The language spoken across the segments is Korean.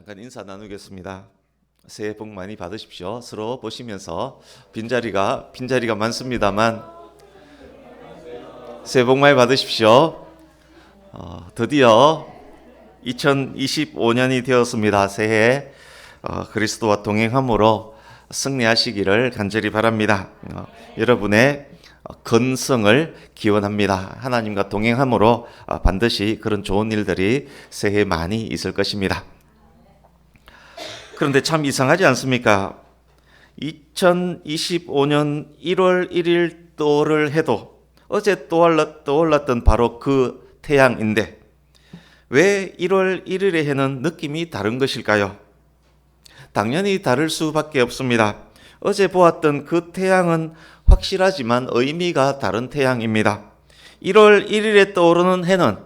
잠깐 인사 나누겠습니다. 새해 복 많이 받으십시오. 서로 보시면서 빈자리가 많습니다만 새해 복 많이 받으십시오. 드디어 2025년이 되었습니다. 새해 그리스도와 동행함으로 승리하시기를 간절히 바랍니다. 여러분의 건성을 기원합니다. 하나님과 동행함으로 반드시 그런 좋은 일들이 새해 많이 있을 것입니다. 그런데 참 이상하지 않습니까? 2025년 1월 1일 또를 해도 어제 떠올랐던 바로 그 태양인데 왜 1월 1일의 해는 느낌이 다른 것일까요? 당연히 다를 수밖에 없습니다. 어제 보았던 그 태양은 확실하지만 의미가 다른 태양입니다. 1월 1일에 떠오르는 해는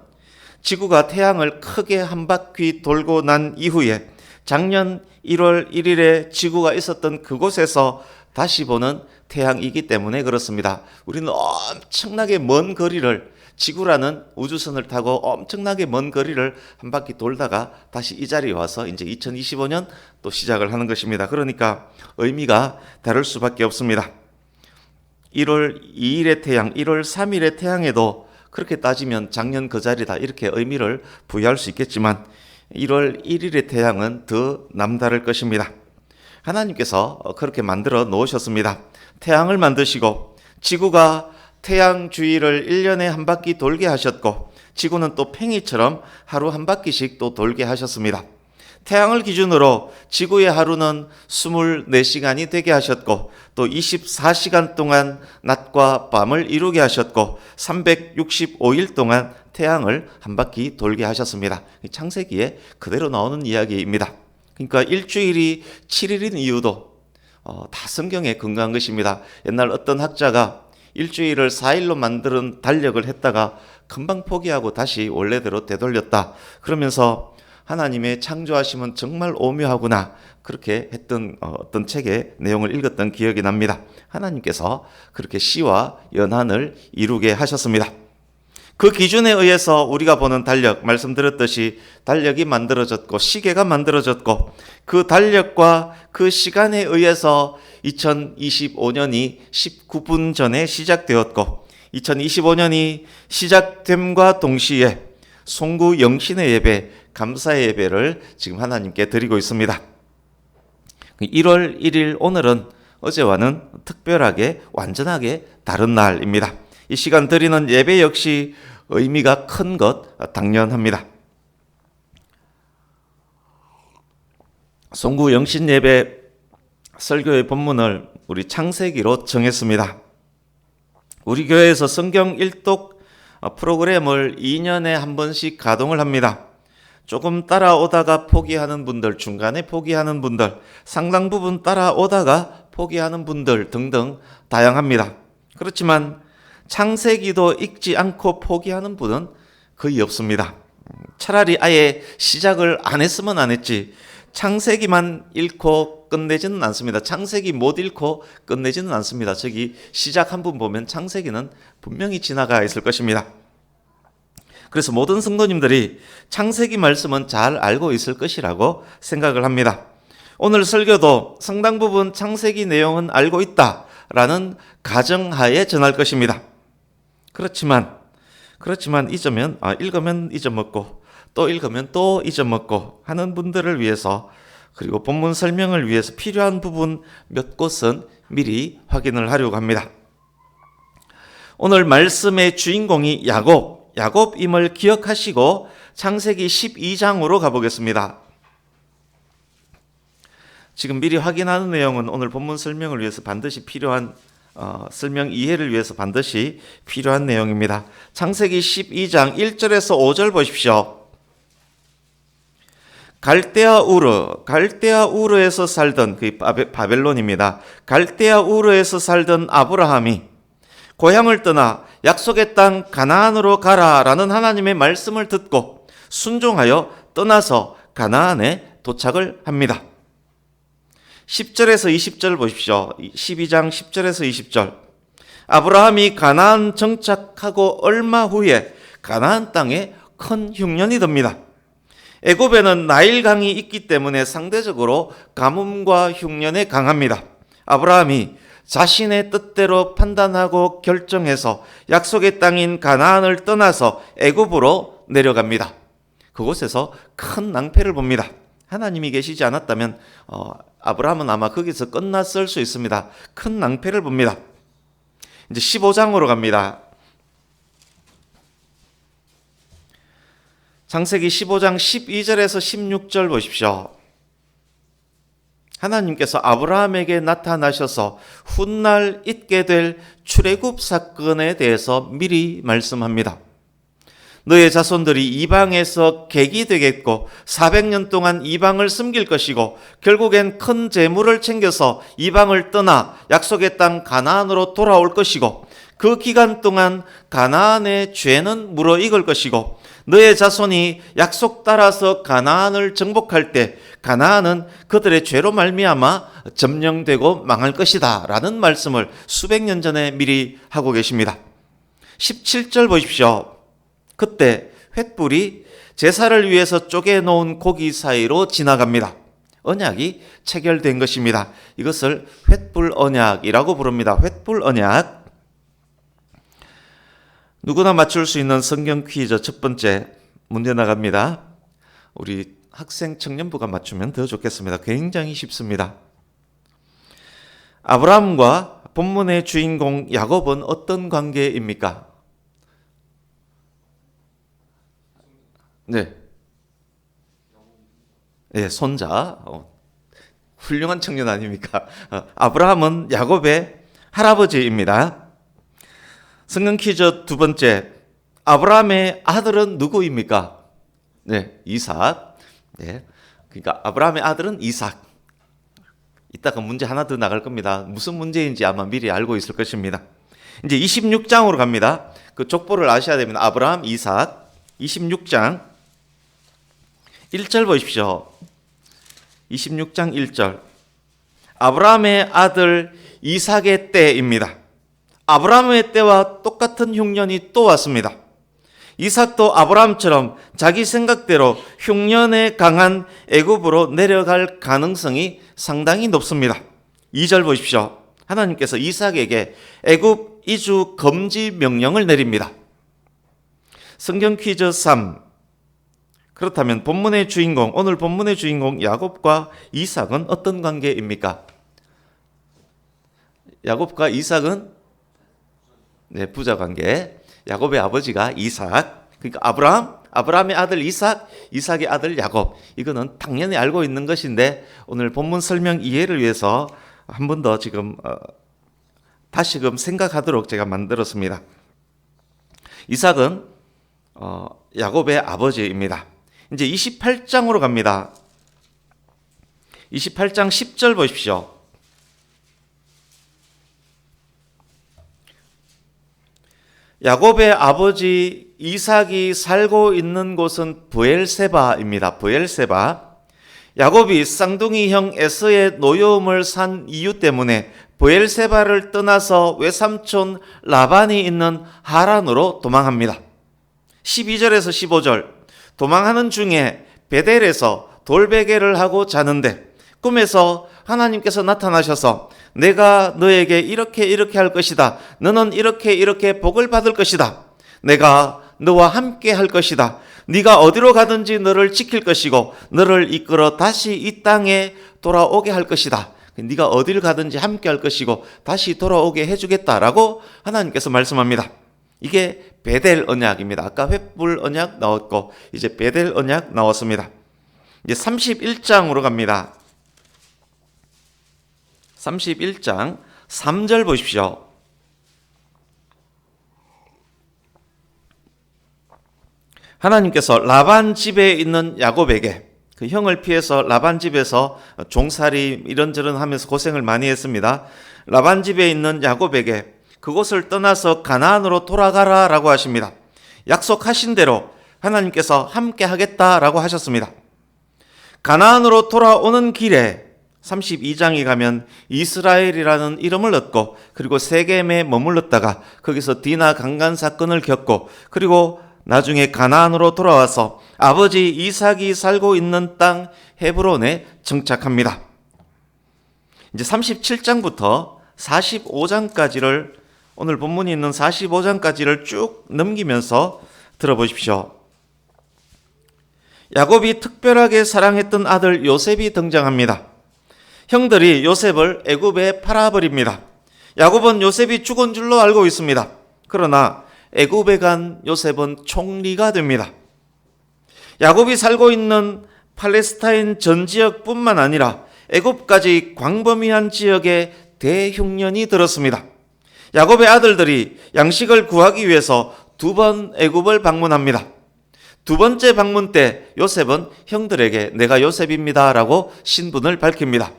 지구가 태양을 크게 한 바퀴 돌고 난 이후에 작년 1월 1일에 지구가 있었던 그곳에서 다시 보는 태양이기 때문에 그렇습니다. 우리는 엄청나게 먼 거리를 지구라는 우주선을 타고 엄청나게 먼 거리를 한 바퀴 돌다가 다시 이 자리에 와서 이제 2025년 또 시작을 하는 것입니다. 그러니까 의미가 다를 수밖에 없습니다. 1월 2일의 태양, 1월 3일의 태양에도 그렇게 따지면 작년 그 자리다 이렇게 의미를 부여할 수 있겠지만 1월 1일의 태양은 더 남다를 것입니다. 하나님께서 그렇게 만들어 놓으셨습니다. 태양을 만드시고 지구가 태양 주위를 1년에 한 바퀴 돌게 하셨고 지구는 또 팽이처럼 하루 한 바퀴씩 또 돌게 하셨습니다. 태양을 기준으로 지구의 하루는 24시간이 되게 하셨고 또 24시간 동안 낮과 밤을 이루게 하셨고 365일 동안 태양을 한 바퀴 돌게 하셨습니다. 창세기에 그대로 나오는 이야기입니다. 그러니까 일주일이 7일인 이유도 다 성경에 근거한 것입니다. 옛날 어떤 학자가 일주일을 4일로 만드는 달력을 했다가 금방 포기하고 다시 원래대로 되돌렸다. 그러면서 하나님의 창조하심은 정말 오묘하구나 그렇게 했던 어떤 책의 내용을 읽었던 기억이 납니다. 하나님께서 그렇게 시와 연한을 이루게 하셨습니다. 그 기준에 의해서 우리가 보는 달력, 말씀드렸듯이 달력이 만들어졌고 시계가 만들어졌고 그 달력과 그 시간에 의해서 2025년이 19분 전에 시작되었고 2025년이 시작됨과 동시에 송구 영신의 예배, 감사의 예배를 지금 하나님께 드리고 있습니다. 1월 1일 오늘은 어제와는 특별하게 완전하게 다른 날입니다. 이 시간 드리는 예배 역시 의미가 큰 것 당연합니다. 송구 영신 예배 설교의 본문을 우리 창세기로 정했습니다. 우리 교회에서 성경 일독 프로그램을 2년에 한 번씩 가동을 합니다. 조금 따라오다가 포기하는 분들, 중간에 포기하는 분들, 상당 부분 따라오다가 포기하는 분들 등등 다양합니다. 그렇지만 창세기도 읽지 않고 포기하는 분은 거의 없습니다. 차라리 아예 시작을 안 했으면 안 했지 창세기만 읽고 끝내지는 않습니다. 창세기 못 읽고 끝내지는 않습니다. 저기 시작한 분 보면 창세기는 분명히 지나가 있을 것입니다. 그래서 모든 성도님들이 창세기 말씀은 잘 알고 있을 것이라고 생각을 합니다. 오늘 설교도 상당 부분 창세기 내용은 알고 있다라는 가정하에 전할 것입니다. 그렇지만 읽으면 잊어먹고 또 읽으면 또 잊어먹고 하는 분들을 위해서 그리고 본문 설명을 위해서 필요한 부분 몇 곳은 미리 확인을 하려고 합니다. 오늘 말씀의 주인공이 야곱임을 기억하시고 창세기 12장으로 가보겠습니다. 지금 미리 확인하는 내용은 오늘 본문 설명을 위해서 반드시 필요한 설명 이해를 위해서 반드시 필요한 내용입니다. 창세기 12장 1절에서 5절 보십시오. 갈대아 우르에서 살던 그 바벨론입니다. 갈대아 우르에서 살던 아브라함이 고향을 떠나 약속의 땅 가나안으로 가라라는 하나님의 말씀을 듣고 순종하여 떠나서 가나안에 도착을 합니다. 10절에서 20절 보십시오. 12장 10절에서 20절. 아브라함이 가나안 정착하고 얼마 후에 가나안 땅에 큰 흉년이 듭니다. 애굽에는 나일강이 있기 때문에 상대적으로 가뭄과 흉년에 강합니다. 아브라함이 자신의 뜻대로 판단하고 결정해서 약속의 땅인 가나안을 떠나서 애굽으로 내려갑니다. 그곳에서 큰 낭패를 봅니다. 하나님이 계시지 않았다면 아브라함은 아마 거기서 끝났을 수 있습니다. 큰 낭패를 봅니다. 이제 15장으로 갑니다. 창세기 15장 12절에서 16절 보십시오. 하나님께서 아브라함에게 나타나셔서 훗날 있게 될 출애굽 사건에 대해서 미리 말씀합니다. 너의 자손들이 이방에서 객이 되겠고 400년 동안 이방을 섬길 것이고 결국엔 큰 재물을 챙겨서 이방을 떠나 약속의 땅 가나안으로 돌아올 것이고 그 기간 동안 가나안의 죄는 무르익을 것이고 너의 자손이 약속 따라서 가나안을 정복할 때 가나안은 그들의 죄로 말미암아 점령되고 망할 것이다 라는 말씀을 수백 년 전에 미리 하고 계십니다. 17절 보십시오. 그때 횃불이 제사를 위해서 쪼개놓은 고기 사이로 지나갑니다. 언약이 체결된 것입니다. 이것을 횃불 언약이라고 부릅니다. 횃불 언약. 누구나 맞출 수 있는 성경 퀴즈 첫 번째 문제 나갑니다. 우리 학생 청년부가 맞추면 더 좋겠습니다. 굉장히 쉽습니다. 아브라함과 본문의 주인공 야곱은 어떤 관계입니까? 네. 네, 손자. 훌륭한 청년 아닙니까? 아브라함은 야곱의 할아버지입니다. 성경 퀴즈 두 번째. 아브라함의 아들은 누구입니까? 네, 이삭. 네. 그러니까 아브라함의 아들은 이삭. 이따가 문제 하나 더 나갈 겁니다. 무슨 문제인지 아마 미리 알고 있을 것입니다. 이제 26장으로 갑니다. 그 족보를 아셔야 됩니다. 아브라함, 이삭. 26장 1절 보십시오. 26장 1절. 아브라함의 아들 이삭의 때입니다. 아브라함의 때와 똑같은 흉년이 또 왔습니다. 이삭도 아브라함처럼 자기 생각대로 흉년에 강한 애굽으로 내려갈 가능성이 상당히 높습니다. 2절 보십시오. 하나님께서 이삭에게 애굽 이주 금지 명령을 내립니다. 성경 퀴즈 3. 그렇다면 본문의 주인공, 오늘 본문의 주인공 야곱과 이삭은 어떤 관계입니까? 야곱과 이삭은 부자 관계. 야곱의 아버지가 이삭. 그러니까 아브라함의 아들 이삭, 이삭의 아들 야곱. 이거는 당연히 알고 있는 것인데 오늘 본문 설명 이해를 위해서 한 번 더 지금 다시금 생각하도록 제가 만들었습니다. 이삭은 야곱의 아버지입니다. 이제 28장으로 갑니다. 28장 10절 보십시오. 야곱의 아버지 이삭이 살고 있는 곳은 브엘세바입니다. 브엘세바. 야곱이 쌍둥이 형 에서의 노여움을 산 이유 때문에 브엘세바를 떠나서 외삼촌 라반이 있는 하란으로 도망합니다. 12절에서 15절. 도망하는 중에 베델에서 돌베개를 하고 자는데 꿈에서 하나님께서 나타나셔서 내가 너에게 이렇게 할 것이다. 너는 이렇게 복을 받을 것이다. 내가 너와 함께 할 것이다. 네가 어디로 가든지 너를 지킬 것이고 너를 이끌어 다시 이 땅에 돌아오게 할 것이다. 네가 어딜 가든지 함께 할 것이고 다시 돌아오게 해주겠다라고 하나님께서 말씀합니다. 이게 베델 언약입니다. 아까 횃불 언약 나왔고 이제 베델 언약 나왔습니다. 이제 31장으로 갑니다. 31장 3절 보십시오. 하나님께서 라반 집에 있는 야곱에게 그 형을 피해서 라반 집에서 종살이 이런저런 하면서 고생을 많이 했습니다. 라반 집에 있는 야곱에게 그곳을 떠나서 가나안으로 돌아가라라고 하십니다. 약속하신 대로 하나님께서 함께 하겠다라고 하셨습니다. 가나안으로 돌아오는 길에 32장에 가면 이스라엘이라는 이름을 얻고 그리고 세겜에 머물렀다가 거기서 디나 강간 사건을 겪고 그리고 나중에 가나안으로 돌아와서 아버지 이삭이 살고 있는 땅 헤브론에 정착합니다. 이제 37장부터 45장까지를 오늘 본문이 있는 45장까지를 쭉 넘기면서 들어보십시오. 야곱이 특별하게 사랑했던 아들 요셉이 등장합니다. 형들이 요셉을 애굽에 팔아버립니다. 야곱은 요셉이 죽은 줄로 알고 있습니다. 그러나 애굽에 간 요셉은 총리가 됩니다. 야곱이 살고 있는 팔레스타인 전 지역뿐만 아니라 애굽까지 광범위한 지역에 대흉년이 들었습니다. 야곱의 아들들이 양식을 구하기 위해서 2번 애굽을 방문합니다. 2번째 방문 때 요셉은 형들에게 내가 요셉입니다 라고 신분을 밝힙니다.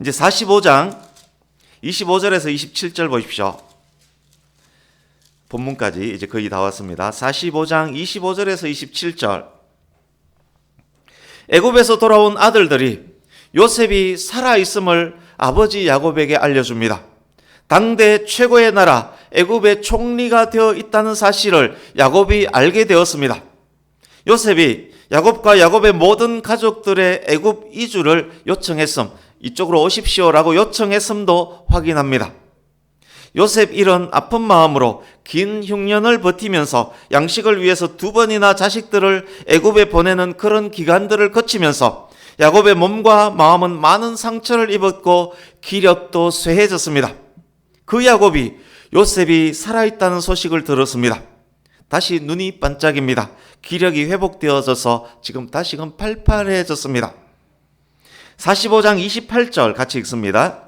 이제 45장 25절에서 27절 보십시오. 본문까지 이제 거의 다 왔습니다. 45장 25절에서 27절. 애굽에서 돌아온 아들들이 요셉이 살아있음을 아버지 야곱에게 알려줍니다. 당대 최고의 나라 애굽의 총리가 되어 있다는 사실을 야곱이 알게 되었습니다. 요셉이 야곱과 야곱의 모든 가족들의 애굽 이주를 요청했음, 이쪽으로 오십시오라고 요청했음도 확인합니다. 요셉 이런 아픈 마음으로 긴 흉년을 버티면서 양식을 위해서 2번이나 자식들을 애굽에 보내는 그런 기간들을 거치면서 야곱의 몸과 마음은 많은 상처를 입었고 기력도 쇠해졌습니다. 그 야곱이 요셉이 살아있다는 소식을 들었습니다. 다시 눈이 반짝입니다. 기력이 회복되어져서 지금 다시금 팔팔해졌습니다. 45장 28절 같이 읽습니다.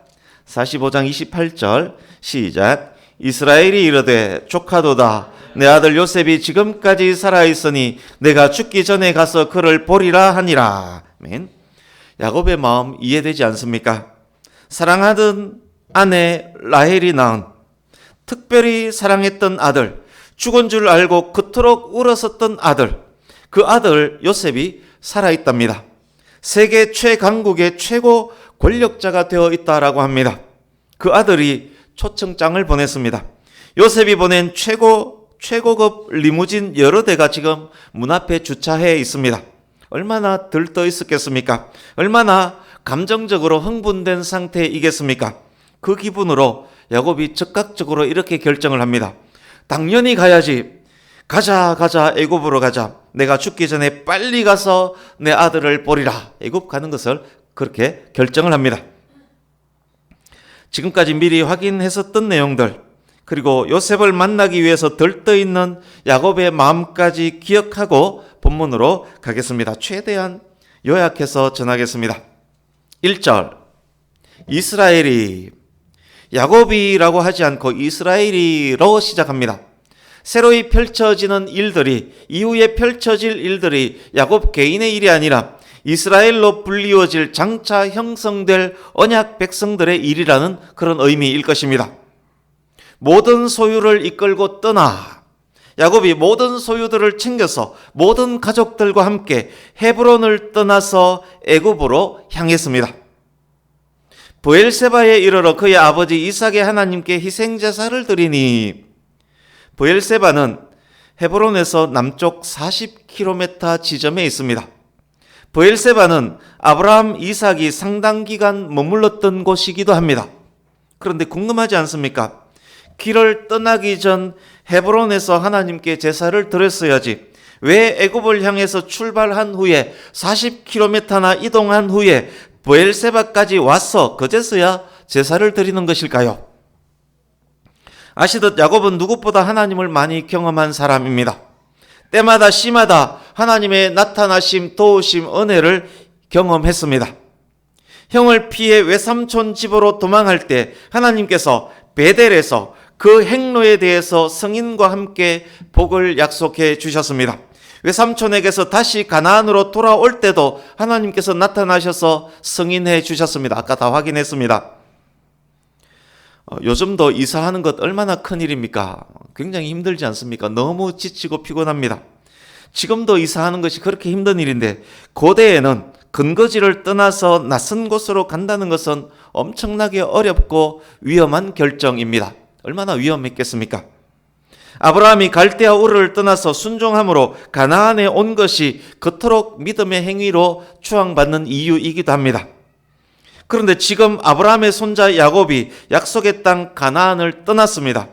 45장 28절 시작. 이스라엘이 이르되 조카도다 내 아들 요셉이 지금까지 살아있으니 내가 죽기 전에 가서 그를 보리라 하니라. 아멘. 야곱의 마음 이해되지 않습니까? 사랑하던 아내 라헬이 낳은 특별히 사랑했던 아들, 죽은 줄 알고 그토록 울었었던 아들, 그 아들 요셉이 살아있답니다. 세계 최강국의 최고 권력자가 되어 있다라고 합니다. 그 아들이 초청장을 보냈습니다. 요셉이 보낸 최고급 리무진 여러 대가 지금 문 앞에 주차해 있습니다. 얼마나 들떠 있었겠습니까? 얼마나 감정적으로 흥분된 상태이겠습니까? 그 기분으로 야곱이 즉각적으로 이렇게 결정을 합니다. 당연히 가야지. 가자 애굽으로 가자. 내가 죽기 전에 빨리 가서 내 아들을 보리라. 애굽 가는 것을 그렇게 결정을 합니다. 지금까지 미리 확인했었던 내용들, 그리고 요셉을 만나기 위해서 들떠있는 야곱의 마음까지 기억하고 본문으로 가겠습니다. 최대한 요약해서 전하겠습니다. 1절 이스라엘이, 야곱이라고 하지 않고 이스라엘이로 시작합니다. 새로이 펼쳐지는 일들이, 이후에 펼쳐질 일들이 야곱 개인의 일이 아니라 이스라엘로 불리워질 장차 형성될 언약 백성들의 일이라는 그런 의미일 것입니다. 모든 소유를 이끌고 떠나 야곱이 모든 소유들을 챙겨서 모든 가족들과 함께 헤브론을 떠나서 애굽으로 향했습니다. 브엘세바에 이르러 그의 아버지 이삭의 하나님께 희생제사를 드리니, 브엘세바는 헤브론에서 남쪽 40km 지점에 있습니다. 브엘세바는 아브라함, 이삭이 상당 기간 머물렀던 곳이기도 합니다. 그런데 궁금하지 않습니까? 길을 떠나기 전 헤브론에서 하나님께 제사를 드렸어야지. 왜 애굽을 향해서 출발한 후에 40km나 이동한 후에 브엘세바까지 와서 그제서야 제사를 드리는 것일까요? 아시듯 야곱은 누구보다 하나님을 많이 경험한 사람입니다. 때마다 시마다 하나님의 나타나심, 도우심, 은혜를 경험했습니다. 형을 피해 외삼촌 집으로 도망할 때 하나님께서 베델에서 그 행로에 대해서 성인과 함께 복을 약속해 주셨습니다. 외삼촌에게서 다시 가나안으로 돌아올 때도 하나님께서 나타나셔서 승인해 주셨습니다. 아까 다 확인했습니다. 요즘도 이사하는 것 얼마나 큰일입니까? 굉장히 힘들지 않습니까? 너무 지치고 피곤합니다. 지금도 이사하는 것이 그렇게 힘든 일인데, 고대에는 근거지를 떠나서 낯선 곳으로 간다는 것은 엄청나게 어렵고 위험한 결정입니다. 얼마나 위험했겠습니까? 아브라함이 갈대아 우르를 떠나서 순종함으로 가나안에 온 것이 그토록 믿음의 행위로 추앙받는 이유이기도 합니다. 그런데 지금 아브라함의 손자 야곱이 약속의 땅 가나안을 떠났습니다.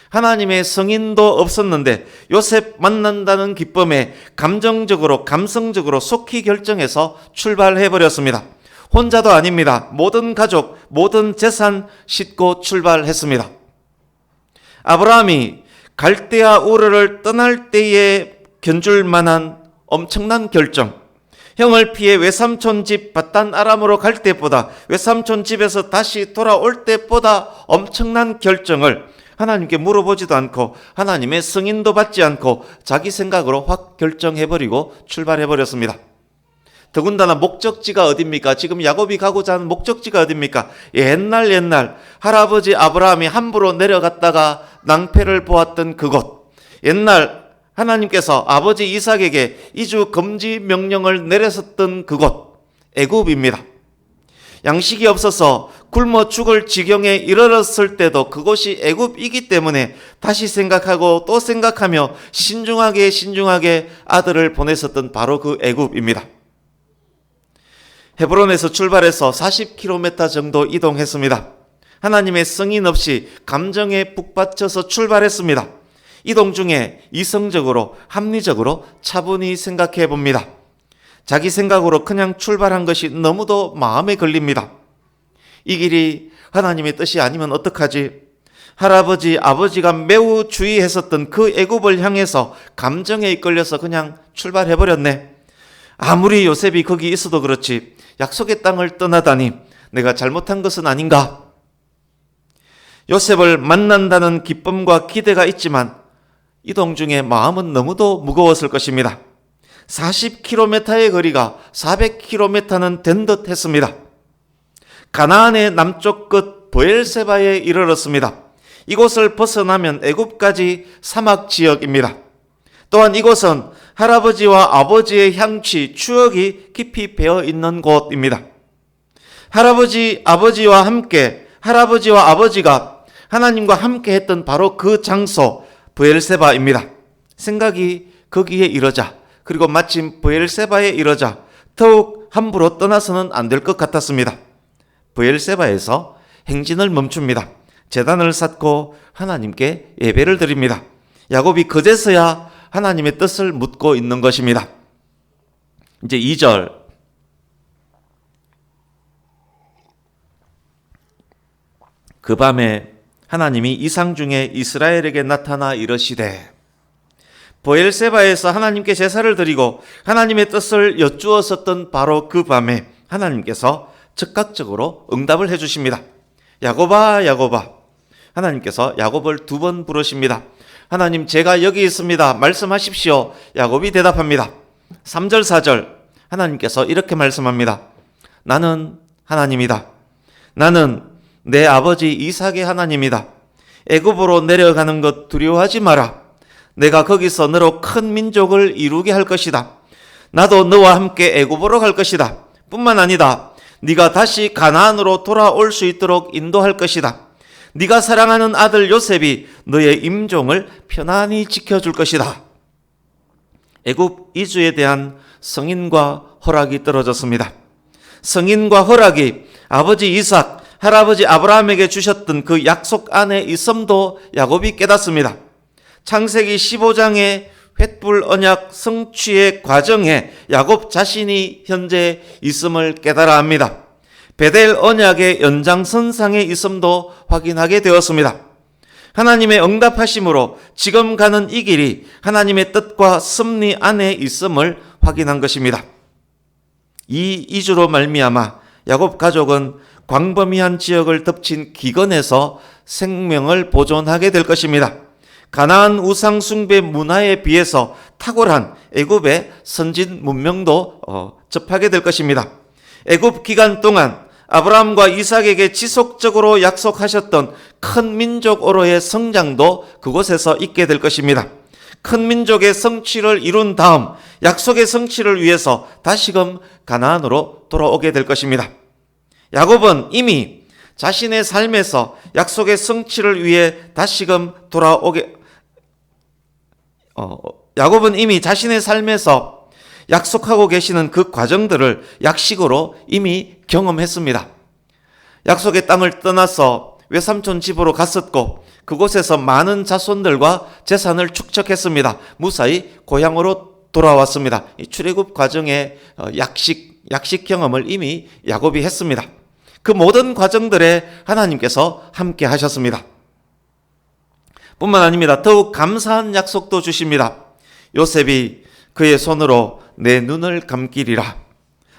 하나님의 성인도 없었는데 요셉 만난다는 기쁨에 감성적으로 속히 결정해서 출발해버렸습니다. 혼자도 아닙니다. 모든 가족, 모든 재산 싣고 출발했습니다. 아브라함이 갈대아 우르를 떠날 때에 견줄 만한 엄청난 결정, 형을 피해 외삼촌 집 밧단 아람으로 갈 때보다 외삼촌 집에서 다시 돌아올 때보다 엄청난 결정을 하나님께 물어보지도 않고 하나님의 승인도 받지 않고 자기 생각으로 확 결정해버리고 출발해버렸습니다. 더군다나 목적지가 어딥니까? 지금 야곱이 가고자 하는 목적지가 어딥니까? 옛날 할아버지 아브라함이 함부로 내려갔다가 낭패를 보았던 그곳, 옛날 하나님께서 아버지 이삭에게 이주 금지 명령을 내렸었던 그곳, 애굽입니다. 양식이 없어서 굶어 죽을 지경에 이르렀을 때도 그곳이 애굽이기 때문에 다시 생각하고 또 생각하며 신중하게 아들을 보냈었던 바로 그 애굽입니다. 헤브론에서 출발해서 40km 정도 이동했습니다. 하나님의 승인 없이 감정에 북받쳐서 출발했습니다. 이동 중에 이성적으로 합리적으로 차분히 생각해 봅니다. 자기 생각으로 그냥 출발한 것이 너무도 마음에 걸립니다. 이 길이 하나님의 뜻이 아니면 어떡하지? 할아버지, 아버지가 매우 주의했었던 그 애굽을 향해서 감정에 이끌려서 그냥 출발해버렸네. 아무리 요셉이 거기 있어도 그렇지 약속의 땅을 떠나다니 내가 잘못한 것은 아닌가? 요셉을 만난다는 기쁨과 기대가 있지만 이동 중에 마음은 너무도 무거웠을 것입니다. 40km의 거리가 400km는 된 듯 했습니다. 가나안의 남쪽 끝 브엘세바에 이르렀습니다. 이곳을 벗어나면 애굽까지 사막 지역입니다. 또한 이곳은 할아버지와 아버지의 향취, 추억이 깊이 배어 있는 곳입니다. 할아버지와 아버지가 하나님과 함께 했던 바로 그 장소 브엘세바입니다. 생각이 거기에 이르자, 그리고 마침 브엘세바에 이르자 더욱 함부로 떠나서는 안 될 것 같았습니다. 브엘세바에서 행진을 멈춥니다. 제단을 쌓고 하나님께 예배를 드립니다. 야곱이 그제서야 하나님의 뜻을 묻고 있는 것입니다. 이제 2절. 그 밤에 하나님이 이상 중에 이스라엘에게 나타나 이르시되, 브엘세바에서 하나님께 제사를 드리고 하나님의 뜻을 여쭈었었던 바로 그 밤에 하나님께서 즉각적으로 응답을 해주십니다. 야곱아, 야곱아. 하나님께서 야곱을 2번 부르십니다. 하나님, 제가 여기 있습니다. 말씀하십시오. 야곱이 대답합니다. 3절, 4절. 하나님께서 이렇게 말씀합니다. 나는 하나님이다. 나는 내 아버지 이삭의 하나님이다. 애굽으로 내려가는 것 두려워하지 마라. 내가 거기서 너로 큰 민족을 이루게 할 것이다. 나도 너와 함께 애굽으로 갈 것이다. 뿐만 아니다. 네가 다시 가나안으로 돌아올 수 있도록 인도할 것이다. 네가 사랑하는 아들 요셉이 너의 임종을 편안히 지켜줄 것이다. 애굽 이주에 대한 승인과 허락이 떨어졌습니다. 승인과 허락이 아버지 이삭, 할아버지 아브라함에게 주셨던 그 약속 안에 있음도 야곱이 깨닫습니다. 창세기 15장의 횃불 언약 성취의 과정에 야곱 자신이 현재 있음을 깨달아 합니다. 베델 언약의 연장선상에 있음도 확인하게 되었습니다. 하나님의 응답하심으로 지금 가는 이 길이 하나님의 뜻과 섭리 안에 있음을 확인한 것입니다. 이 이주로 말미암아 야곱 가족은 광범위한 지역을 덮친 기근에서 생명을 보존하게 될 것입니다. 가나안 우상 숭배 문화에 비해서 탁월한 애굽의 선진 문명도 접하게 될 것입니다. 애굽 기간 동안 아브라함과 이삭에게 지속적으로 약속하셨던 큰 민족으로의 성장도 그곳에서 있게 될 것입니다. 큰 민족의 성취를 이룬 다음 약속의 성취를 위해서 다시금 가나안으로 돌아오게 될 것입니다. 야곱은 이미 자신의 삶에서 약속의 성취를 위해 다시금 야곱은 이미 자신의 삶에서 약속하고 계시는 그 과정들을 약식으로 이미 경험했습니다. 약속의 땅을 떠나서 외삼촌 집으로 갔었고 그곳에서 많은 자손들과 재산을 축적했습니다. 무사히 고향으로 돌아왔습니다. 이 출애굽 과정의 약식 경험을 이미 야곱이 했습니다. 그 모든 과정들에 하나님께서 함께 하셨습니다. 뿐만 아닙니다. 더욱 감사한 약속도 주십니다. 요셉이 그의 손으로 내 눈을 감기리라.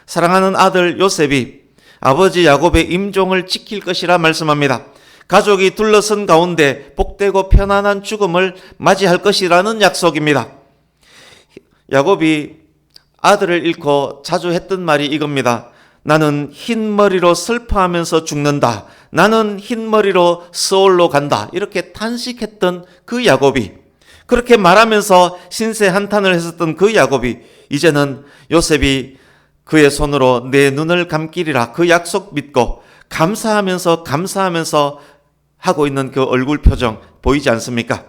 사랑하는 아들 요셉이 아버지 야곱의 임종을 지킬 것이라 말씀합니다. 가족이 둘러선 가운데 복되고 편안한 죽음을 맞이할 것이라는 약속입니다. 야곱이 아들을 잃고 자주 했던 말이 이겁니다. 나는 흰머리로 슬퍼하면서 죽는다. 나는 흰머리로 스올로 간다. 이렇게 탄식했던 그 야곱이, 그렇게 말하면서 신세 한탄을 했었던 그 야곱이 이제는 요셉이 그의 손으로 내 눈을 감기리라 그 약속 믿고 감사하면서 하고 있는 그 얼굴 표정 보이지 않습니까?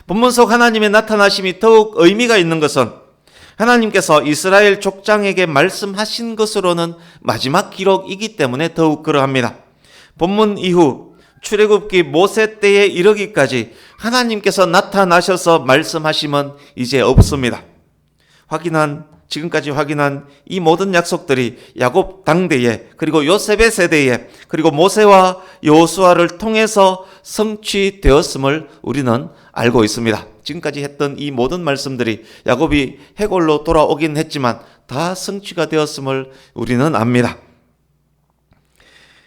본문 속 하나님의 나타나심이 더욱 의미가 있는 것은 하나님께서 이스라엘 족장에게 말씀하신 것으로는 마지막 기록이기 때문에 더욱 그러합니다. 본문 이후 출애굽기 모세 때에 이르기까지 하나님께서 나타나셔서 말씀하심은 이제 없습니다. 지금까지 확인한 이 모든 약속들이 야곱 당대에 그리고 요셉의 세대에 그리고 모세와 여호수아를 통해서 성취되었음을 우리는 알고 있습니다. 지금까지 했던 이 모든 말씀들이 야곱이 해골로 돌아오긴 했지만 다 성취가 되었음을 우리는 압니다.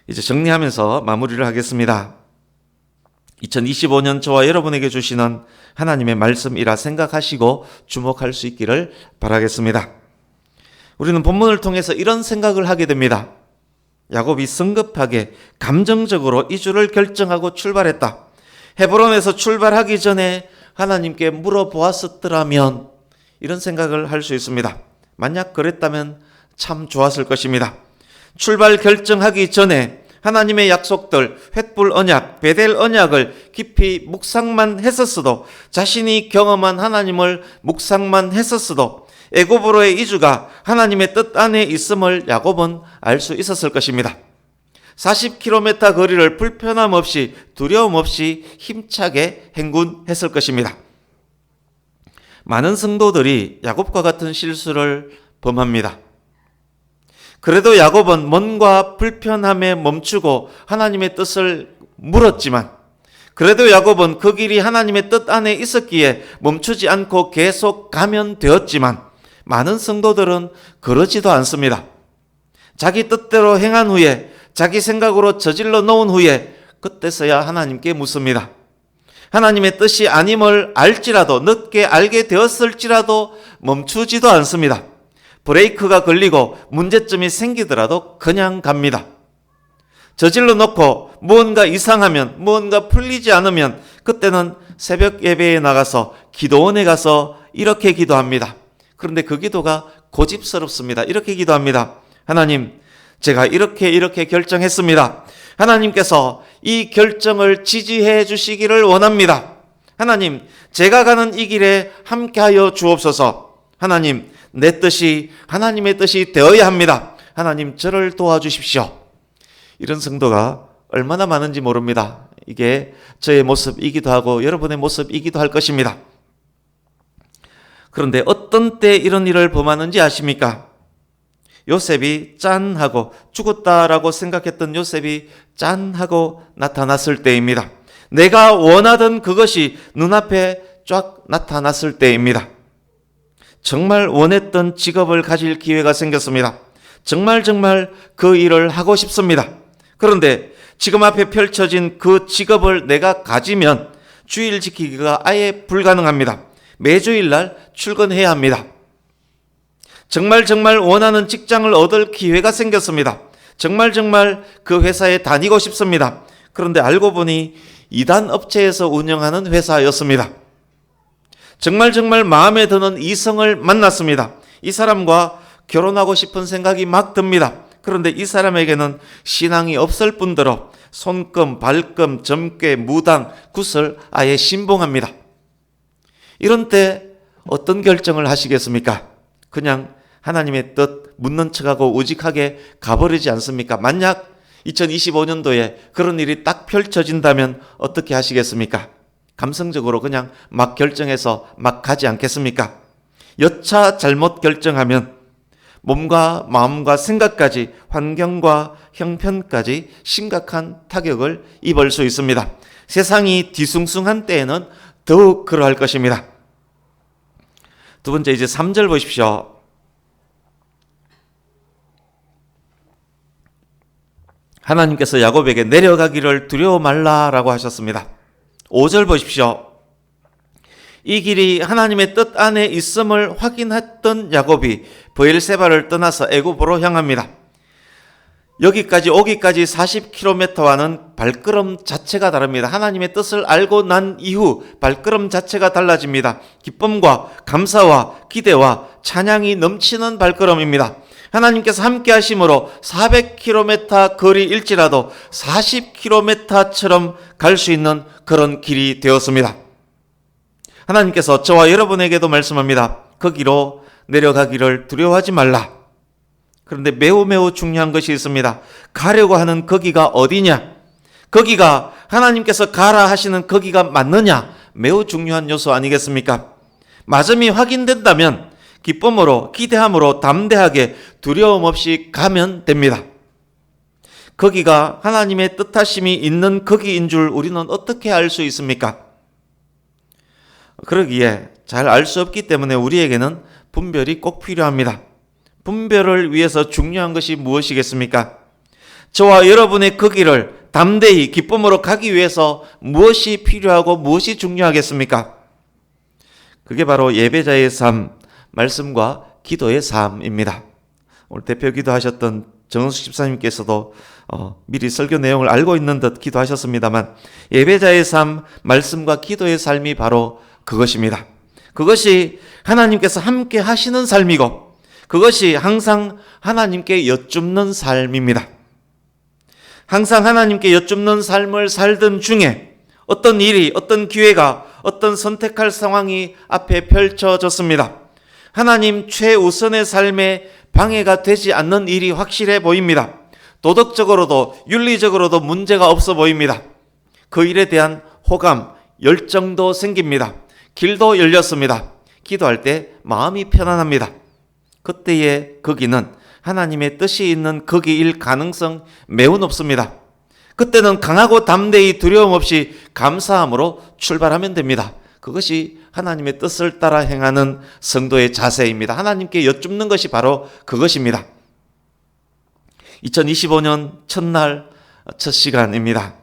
이제 정리하면서 마무리를 하겠습니다. 2025년 저와 여러분에게 주시는 하나님의 말씀이라 생각하시고 주목할 수 있기를 바라겠습니다. 우리는 본문을 통해서 이런 생각을 하게 됩니다. 야곱이 성급하게 감정적으로 이주를 결정하고 출발했다. 헤브론에서 출발하기 전에 하나님께 물어보았었더라면 이런 생각을 할 수 있습니다. 만약 그랬다면 참 좋았을 것입니다. 출발 결정하기 전에 하나님의 약속들, 횃불 언약, 베델 언약을 깊이 묵상만 했었어도, 자신이 경험한 하나님을 묵상만 했었어도 애굽으로의 이주가 하나님의 뜻 안에 있음을 야곱은 알 수 있었을 것입니다. 40km 거리를 불편함 없이 두려움 없이 힘차게 행군했을 것입니다. 많은 성도들이 야곱과 같은 실수를 범합니다. 그래도 야곱은 먼과 불편함에 멈추고 하나님의 뜻을 물었지만, 그래도 야곱은 그 길이 하나님의 뜻 안에 있었기에 멈추지 않고 계속 가면 되었지만, 많은 성도들은 그러지도 않습니다. 자기 뜻대로 행한 후에, 자기 생각으로 저질러 놓은 후에 그때서야 하나님께 묻습니다. 하나님의 뜻이 아님을 알지라도, 늦게 알게 되었을지라도 멈추지도 않습니다. 브레이크가 걸리고 문제점이 생기더라도 그냥 갑니다. 저질러 놓고 무언가 이상하면, 무언가 풀리지 않으면 그때는 새벽 예배에 나가서 기도원에 가서 이렇게 기도합니다. 그런데 그 기도가 고집스럽습니다. 이렇게 기도합니다. 하나님, 제가 이렇게 결정했습니다. 하나님께서 이 결정을 지지해 주시기를 원합니다. 하나님, 제가 가는 이 길에 함께하여 주옵소서. 하나님, 내 뜻이 하나님의 뜻이 되어야 합니다. 하나님, 저를 도와주십시오. 이런 성도가 얼마나 많은지 모릅니다. 이게 저의 모습이기도 하고 여러분의 모습이기도 할 것입니다. 그런데 어떤 때 이런 일을 범하는지 아십니까? 요셉이 짠하고 죽었다라고 생각했던 요셉이 짠하고 나타났을 때입니다. 내가 원하던 그것이 눈앞에 쫙 나타났을 때입니다. 정말 원했던 직업을 가질 기회가 생겼습니다. 정말 그 일을 하고 싶습니다. 그런데 지금 앞에 펼쳐진 그 직업을 내가 가지면 주일 지키기가 아예 불가능합니다. 매주일날 출근해야 합니다. 정말 원하는 직장을 얻을 기회가 생겼습니다. 정말 그 회사에 다니고 싶습니다. 그런데 알고 보니 이단 업체에서 운영하는 회사였습니다. 정말 마음에 드는 이성을 만났습니다. 이 사람과 결혼하고 싶은 생각이 막 듭니다. 그런데 이 사람에게는 신앙이 없을 뿐더러 손금, 발금, 점괘, 무당, 구슬 아예 신봉합니다. 이런 때 어떤 결정을 하시겠습니까? 그냥 하나님의 뜻 묻는 척하고 우직하게 가버리지 않습니까? 만약 2025년도에 그런 일이 딱 펼쳐진다면 어떻게 하시겠습니까? 감성적으로 그냥 막 결정해서 막 가지 않겠습니까? 여차 잘못 결정하면 몸과 마음과 생각까지 환경과 형편까지 심각한 타격을 입을 수 있습니다. 세상이 뒤숭숭한 때에는 더욱 그러할 것입니다. 두 번째, 이제 3절 보십시오. 하나님께서 야곱에게 내려가기를 두려워 말라라고 하셨습니다. 5절 보십시오. 이 길이 하나님의 뜻 안에 있음을 확인했던 야곱이 브엘세바를 떠나서 애굽으로 향합니다. 여기까지 오기까지 40km와는 발걸음 자체가 다릅니다. 하나님의 뜻을 알고 난 이후 발걸음 자체가 달라집니다. 기쁨과 감사와 기대와 찬양이 넘치는 발걸음입니다. 하나님께서 함께 하심으로 400km 거리일지라도 40km처럼 갈 수 있는 그런 길이 되었습니다. 하나님께서 저와 여러분에게도 말씀합니다. 거기로 내려가기를 두려워하지 말라. 그런데 매우 중요한 것이 있습니다. 가려고 하는 거기가 어디냐? 거기가 하나님께서 가라 하시는 거기가 맞느냐? 매우 중요한 요소 아니겠습니까? 맞음이 확인된다면 기쁨으로, 기대함으로 담대하게 두려움 없이 가면 됩니다. 거기가 하나님의 뜻하심이 있는 거기인 줄 우리는 어떻게 알 수 있습니까? 그러기에 잘 알 수 없기 때문에 우리에게는 분별이 꼭 필요합니다. 분별을 위해서 중요한 것이 무엇이겠습니까? 저와 여러분의 거기를 담대히 기쁨으로 가기 위해서 무엇이 필요하고 무엇이 중요하겠습니까? 그게 바로 예배자의 삶, 말씀과 기도의 삶입니다. 오늘 대표 기도하셨던 정은숙 집사님께서도 미리 설교 내용을 알고 있는 듯 기도하셨습니다만 예배자의 삶, 말씀과 기도의 삶이 바로 그것입니다. 그것이 하나님께서 함께 하시는 삶이고 그것이 항상 하나님께 여쭙는 삶입니다. 항상 하나님께 여쭙는 삶을 살던 중에 어떤 일이, 어떤 기회가, 어떤 선택할 상황이 앞에 펼쳐졌습니다. 하나님 최우선의 삶에 방해가 되지 않는 일이 확실해 보입니다. 도덕적으로도 윤리적으로도 문제가 없어 보입니다. 그 일에 대한 호감, 열정도 생깁니다. 길도 열렸습니다. 기도할 때 마음이 편안합니다. 그때의 거기는 하나님의 뜻이 있는 거기일 가능성 매우 높습니다. 그때는 강하고 담대히 두려움 없이 감사함으로 출발하면 됩니다. 그것이 하나님의 뜻을 따라 행하는 성도의 자세입니다. 하나님께 여쭙는 것이 바로 그것입니다. 2025년 첫날 첫 시간입니다.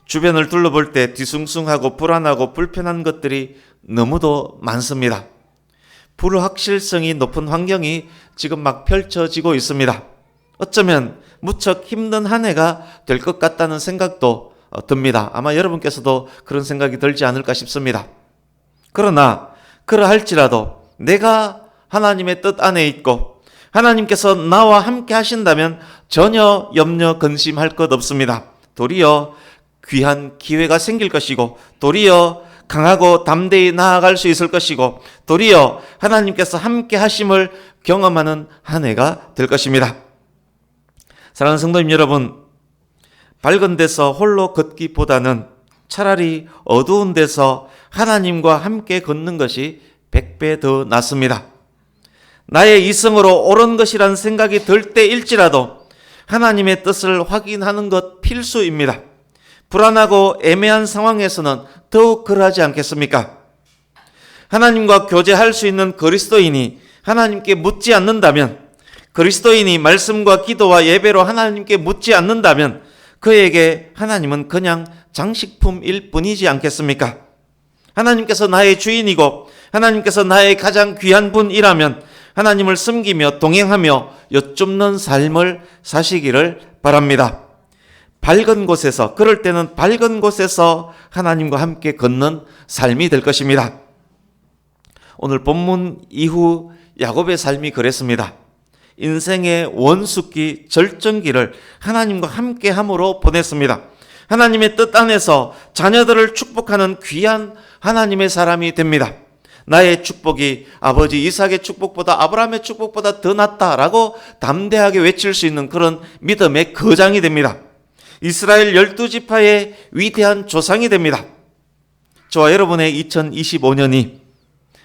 주변을 둘러볼 때 뒤숭숭하고 불안하고 불편한 것들이 너무도 많습니다. 불확실성이 높은 환경이 지금 막 펼쳐지고 있습니다. 어쩌면 무척 힘든 한 해가 될 것 같다는 생각도 듭니다. 아마 여러분께서도 그런 생각이 들지 않을까 싶습니다. 그러나 그러할지라도 내가 하나님의 뜻 안에 있고 하나님께서 나와 함께 하신다면 전혀 염려 근심할 것 없습니다. 도리어 귀한 기회가 생길 것이고 도리어 강하고 담대히 나아갈 수 있을 것이고 도리어 하나님께서 함께 하심을 경험하는 한 해가 될 것입니다. 사랑하는 성도님 여러분, 밝은 데서 홀로 걷기보다는 차라리 어두운 데서 하나님과 함께 걷는 것이 100배 더 낫습니다. 나의 이성으로 옳은 것이란 생각이 들 때일지라도 하나님의 뜻을 확인하는 것 필수입니다. 불안하고 애매한 상황에서는 더욱 그러하지 않겠습니까? 하나님과 교제할 수 있는 그리스도인이 하나님께 묻지 않는다면, 그리스도인이 말씀과 기도와 예배로 하나님께 묻지 않는다면 그에게 하나님은 그냥 장식품일 뿐이지 않겠습니까? 하나님께서 나의 주인이고 하나님께서 나의 가장 귀한 분이라면 하나님을 섬기며 동행하며 여쭙는 삶을 사시기를 바랍니다. 밝은 곳에서, 그럴 때는 밝은 곳에서 하나님과 함께 걷는 삶이 될 것입니다. 오늘 본문 이후 야곱의 삶이 그랬습니다. 인생의 원숙기, 절정기를 하나님과 함께 함으로 보냈습니다. 하나님의 뜻 안에서 자녀들을 축복하는 귀한 하나님의 사람이 됩니다. 나의 축복이 아버지 이삭의 축복보다 아브라함의 축복보다 더 낫다라고 담대하게 외칠 수 있는 그런 믿음의 거장이 됩니다. 이스라엘 12지파의 위대한 조상이 됩니다. 저와 여러분의 2025년이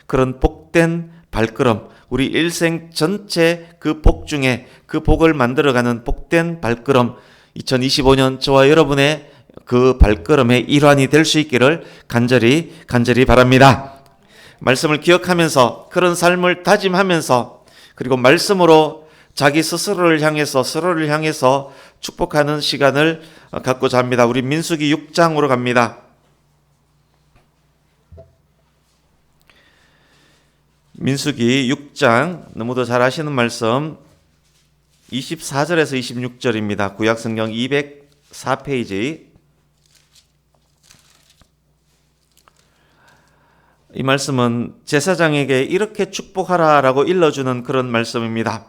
그런 복된 발걸음, 우리 일생 전체 그 복 중에 그 복을 만들어가는 복된 발걸음, 2025년 저와 여러분의 그 발걸음의 일환이 될 수 있기를 간절히 바랍니다. 말씀을 기억하면서 그런 삶을 다짐하면서 그리고 말씀으로 자기 스스로를 향해서 축복하는 시간을 갖고자 합니다. 우리 민수기 6장으로 갑니다. 민수기 6장 너무도 잘 아시는 말씀 24절에서 26절입니다. 구약성경 204페이지. 이 말씀은 제사장에게 이렇게 축복하라라고 일러주는 그런 말씀입니다.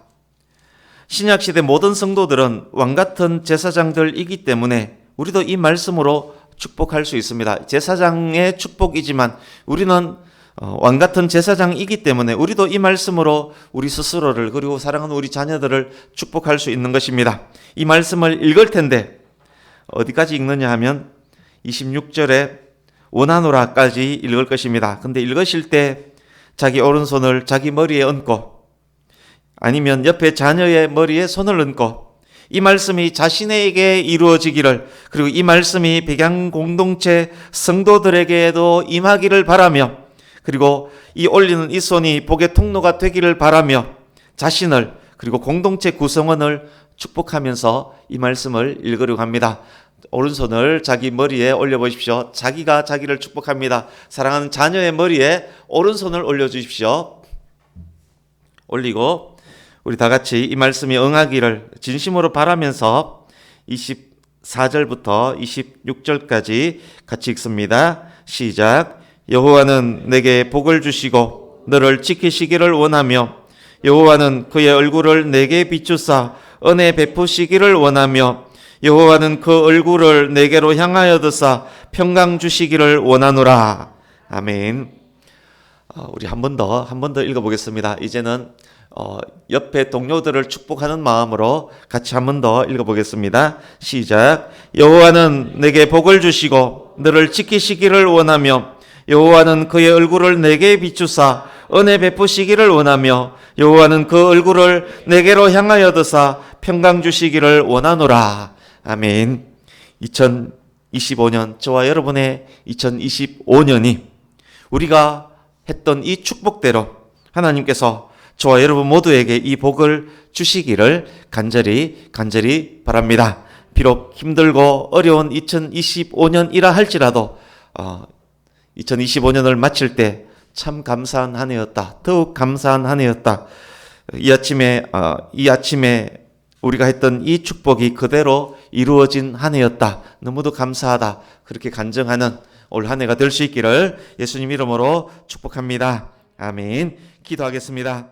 신약시대 모든 성도들은 왕같은 제사장들이기 때문에 우리도 이 말씀으로 축복할 수 있습니다. 제사장의 축복이지만 우리는 왕같은 제사장이기 때문에 우리도 이 말씀으로 우리 스스로를 그리고 사랑하는 우리 자녀들을 축복할 수 있는 것입니다. 이 말씀을 읽을 텐데 어디까지 읽느냐 하면 26절에 원하노라까지 읽을 것입니다. 근데 읽으실 때 자기 오른손을 자기 머리에 얹고 아니면 옆에 자녀의 머리에 손을 얹고 이 말씀이 자신에게 이루어지기를 그리고 이 말씀이 백양 공동체 성도들에게도 임하기를 바라며 그리고 이 올리는 이 손이 복의 통로가 되기를 바라며 자신을 그리고 공동체 구성원을 축복하면서 이 말씀을 읽으려고 합니다. 오른손을 자기 머리에 올려보십시오. 자기가 자기를 축복합니다. 사랑하는 자녀의 머리에 오른손을 올려주십시오. 올리고 우리 다 같이 이 말씀이 응하기를 진심으로 바라면서 24절부터 26절까지 같이 읽습니다. 시작. 여호와는 내게 복을 주시고 너를 지키시기를 원하며 여호와는 그의 얼굴을 내게 비추사 은혜 베푸시기를 원하며 여호와는 그 얼굴을 내게로 향하여 드사 평강 주시기를 원하노라. 아멘. 우리 한 번 더 읽어보겠습니다. 이제는 옆에 동료들을 축복하는 마음으로 같이 한 번 더 읽어보겠습니다. 시작. 여호와는 내게 복을 주시고 너를 지키시기를 원하며 여호와는 그의 얼굴을 내게 비추사 은혜 베푸시기를 원하며 여호와는 그 얼굴을 내게로 향하여 드사 평강 주시기를 원하노라. 아멘. 2025년 저와 여러분의 2025년이 우리가 했던 이 축복대로 하나님께서 저와 여러분 모두에게 이 복을 주시기를 간절히 바랍니다. 비록 힘들고 어려운 2025년이라 할지라도 2025년을 마칠 때 참 감사한 한 해였다. 더욱 감사한 한 해였다. 이 아침에 우리가 했던 이 축복이 그대로 이루어진 한 해였다. 너무도 감사하다. 그렇게 간증하는 올 한 해가 될 수 있기를 예수님 이름으로 축복합니다. 아멘. 기도하겠습니다.